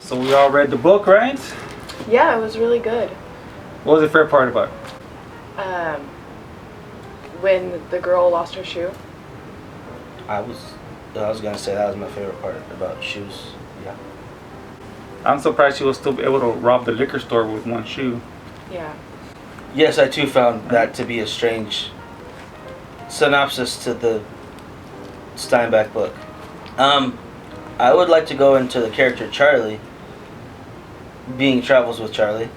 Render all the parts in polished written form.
So we all read the book, right? Yeah, it was really good. What was the favorite part about it? When the girl lost her shoe. I was gonna say that was my favorite part about shoes. Yeah. I'm surprised she was still able to rob the liquor store with one shoe. Yeah. Yes, I too found that to be a strange synopsis to the Steinbeck book. I would like to go into the character Charlie, being Travels with Charlie.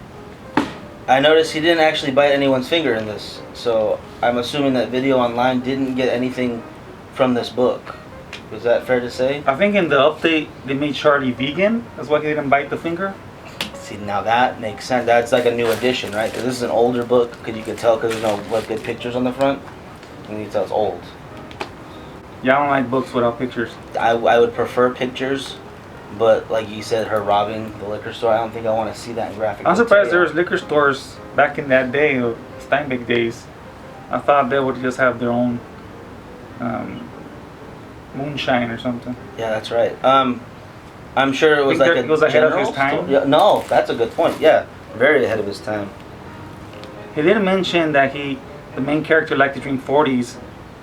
I noticed he didn't actually bite anyone's finger in this, so I'm assuming that video online didn't get anything from this book. Was that fair to say? I think in the update they made Charlie vegan. That's why he didn't bite the finger. See, now that makes sense. That's like a new addition, right? Because this is an older book, because you can tell because there's no like good pictures on the front. And you can tell it's old. Yeah, I don't like books without pictures. I would prefer pictures, but like you said, her robbing the liquor store, I don't think I want to see that in graphic. I'm surprised detail. there was liquor stores back in that day, of Steinbeck days. I thought they would just have their own moonshine or something. Yeah, that's right. I'm sure it was like it was ahead of his time. Yeah, no, that's a good point. Yeah, very ahead of his time. He didn't mention that the main character liked to drink 40s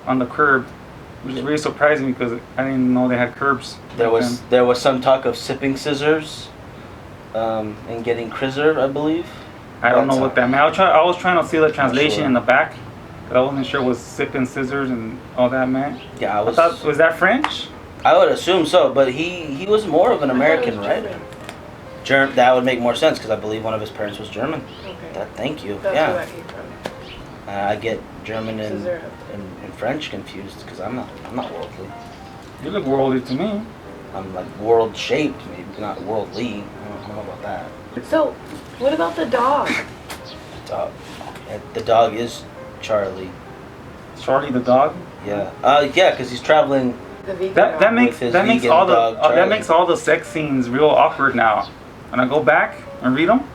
on the curb, which is really surprising because I didn't know they had curbs. There was some talk of sipping scissors, and getting crizzer, I believe. I don't know what that meant. I was trying to see the translation sure. in the back, but I wasn't sure what sipping scissors and all that meant. Yeah, I thought, was that French? I would assume so, but he was more of an American, right? That would make more sense because I believe one of his parents was German. Okay. Thank you. That's yeah. who I came from. I get German and French confused because I'm not worldly. You look worldly to me. I'm like world shaped, maybe not worldly. I don't know about that. So, what about the dog? The dog is Charlie. Charlie the dog. Yeah. Yeah, because he's traveling. The vegan That dog. makes all the that makes all the sex scenes real awkward now. When I go back and read them,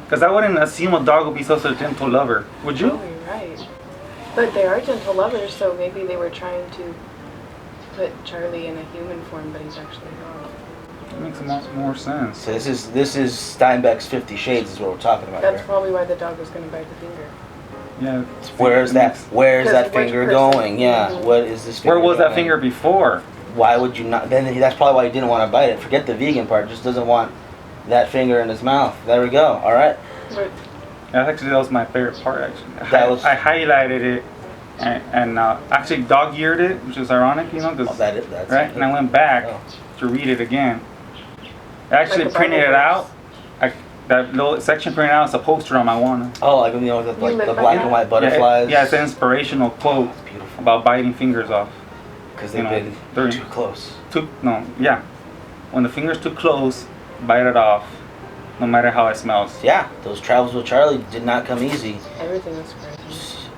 because I wouldn't assume a dog would be such a gentle lover. Would you? Oh, you're right. But they are gentle lovers, so maybe they were trying to put Charlie in a human form, but he's actually a dog. That makes a lot more sense. So this is Steinbeck's 50 Shades is what we're talking about That's here. probably why the dog was going to bite the finger. Yeah. Where's that Because finger which going? person? Yeah. Mhm. What is this finger Where was that going? finger before? Why would you not? Then that's probably why he didn't want to bite it. Forget the vegan part. Just doesn't want that finger in his mouth. There we go. All right. But That was my favorite part. Actually, I I highlighted it and actually dog-eared it, which is ironic, you know, because that's right. And I went back to read it again. I actually Like a printed it Bible out. That little section printed out as a poster on my wall. Oh, like the black and white butterflies. Yeah, it's an inspirational quote about biting fingers off. Because they've been too close. When the finger's too close, bite it off, no matter how it smells. Yeah, those travels with Charlie did not come easy. everything was crazy.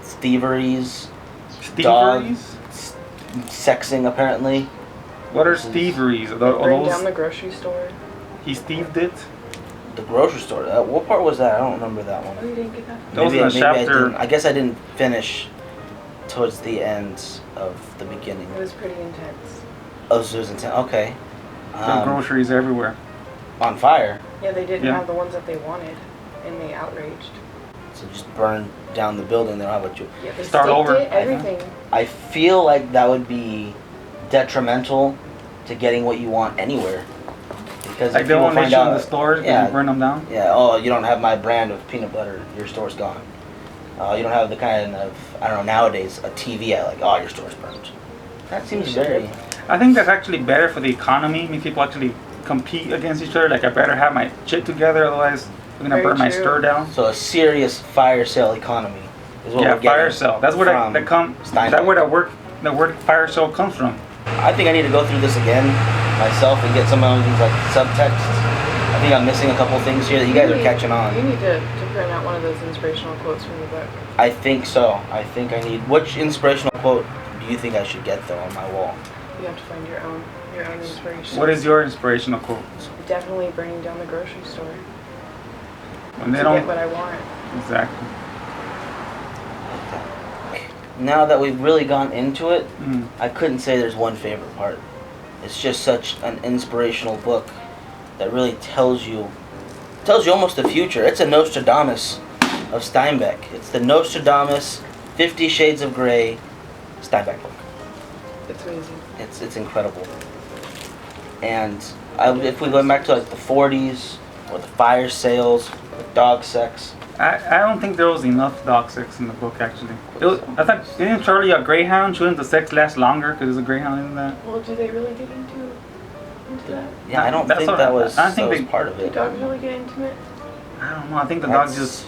Thieveries. Thieveries? Sexing, apparently. What are thieveries? Bring down the grocery store. He thieved it? The grocery store. What part was that? I don't remember that one. Oh, you didn't get that? That was in a chapter. I guess I didn't finish towards the end of the beginning. It was pretty intense. Oh, so it was intense. Okay. There's groceries everywhere. On fire. Yeah, they didn't have the ones that they wanted, and they outraged. So just burn down the building. They don't have a Yeah, they Start staked over. it, everything. I feel like that would be detrimental to getting what you want anywhere. Because Like if they people won't find issue in out, the stores, yeah, they burn them down? Yeah, oh, you don't have my brand of peanut butter, your store's gone. You don't have the kind of, I don't know, nowadays, a TV at like, oh, your store's burned. That seems very... I think that's actually better for the economy. I mean, people actually compete against each other. Like, I better have my shit together, otherwise I'm going to burn my store down. So a serious fire sale economy is what we're getting. Yeah, fire sale. That's where the word fire sale comes from. I think I need to go through this again myself and get some of these like subtext. I think I'm missing a couple things here that you guys are catching on. You need to print out one of those inspirational quotes from the book. I think so. I think I need... Which inspirational quote do you think I should get, though, on my wall? You have to find your own inspiration. What is your inspirational quote? Definitely burning down the grocery store. When they to don't get what I want. Exactly. Now that we've really gone into it, Mm. I couldn't say there's one favorite part. It's just such an inspirational book that really tells you almost the future. It's a Nostradamus of Steinbeck. It's the Nostradamus 50 Shades of Grey Steinbeck book. It's amazing. It's incredible. And if we go back to like the 40s, or the fire sales, the dog sex. I don't think there was enough dog sex in the book actually. I thought didn't Charlie a greyhound? Shouldn't the sex last longer because there's a greyhound in that? Well, do they really get into that? Yeah, I don't think that was part of Do it. dogs really get intimate? I don't know. I think the dog just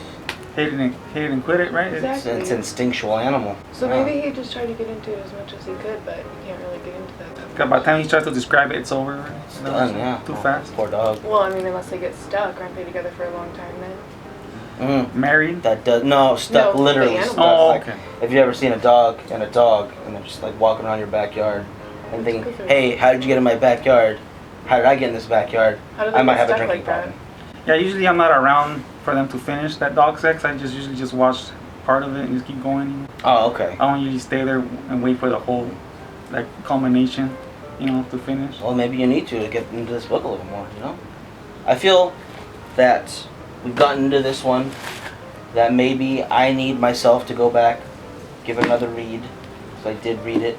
hate it and quit it, right? Exactly. It's an instinctual animal. So maybe he just tried to get into it as much as he could, but you can't really get into that. Because by the time he tries to describe it, it's over. Right? It's done, yeah. Too fast. Poor dog. Well, I mean, unless they get stuck, aren't they together for a long time then? Married? That does stuck, No, literally the stuck. animal. Oh, Like, okay. have you ever seen a dog and they're just like walking around your backyard and thinking, hey, how did you get in my backyard? How did I get in this backyard? How do they I might get have a stuck drinking like problem. Yeah, usually I'm not around for them to finish that dog sex. I usually just watch part of it and just keep going. Oh, okay. I don't usually stay there and wait for the whole culmination, to finish. Well, maybe you need to get into this book a little more, I feel that we've gotten into this one, that maybe I need myself to go back, give it another read, because I did read it,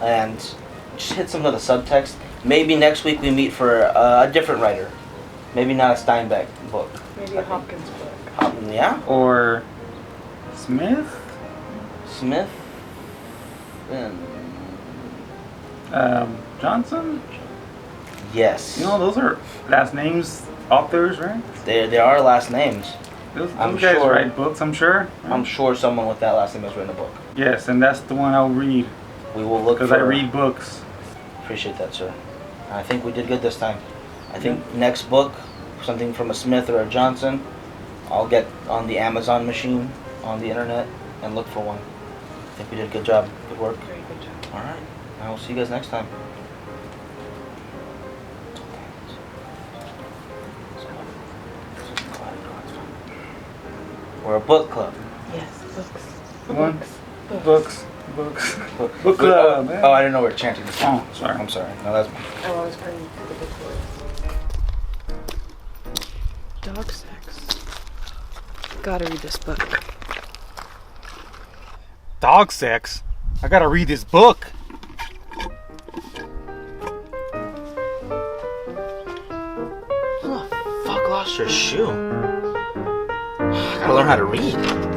and just hit some of the subtext. Maybe next week we meet for a different writer. Maybe not a Steinbeck book. Maybe a Hopkins book. Yeah? Or Smith? Smith? And Johnson? yes. Those are last names, authors, right? They are last names. Those I'm guys sure- write books, I'm sure. I'm sure someone with that last name has written a book. Yes, and that's the one I'll read. We will look for... Because I read books. Appreciate that, sir. I think we did good this time. I think next book, something from a Smith or a Johnson, I'll get on the Amazon machine on the internet and look for one. I think we did a good job. Good work. Very good job. Alright. I will see you guys next time. We're a book club. Yes, books. One. Books. Books. Book club, man. Oh, I didn't know we were chanting this. Oh, sorry. I'm sorry. No, that's... Oh, I was praying for the book words. Dog sex. Gotta read this book. Dog sex? I gotta read this book. Who the fuck lost your shoe? I gotta learn how to read.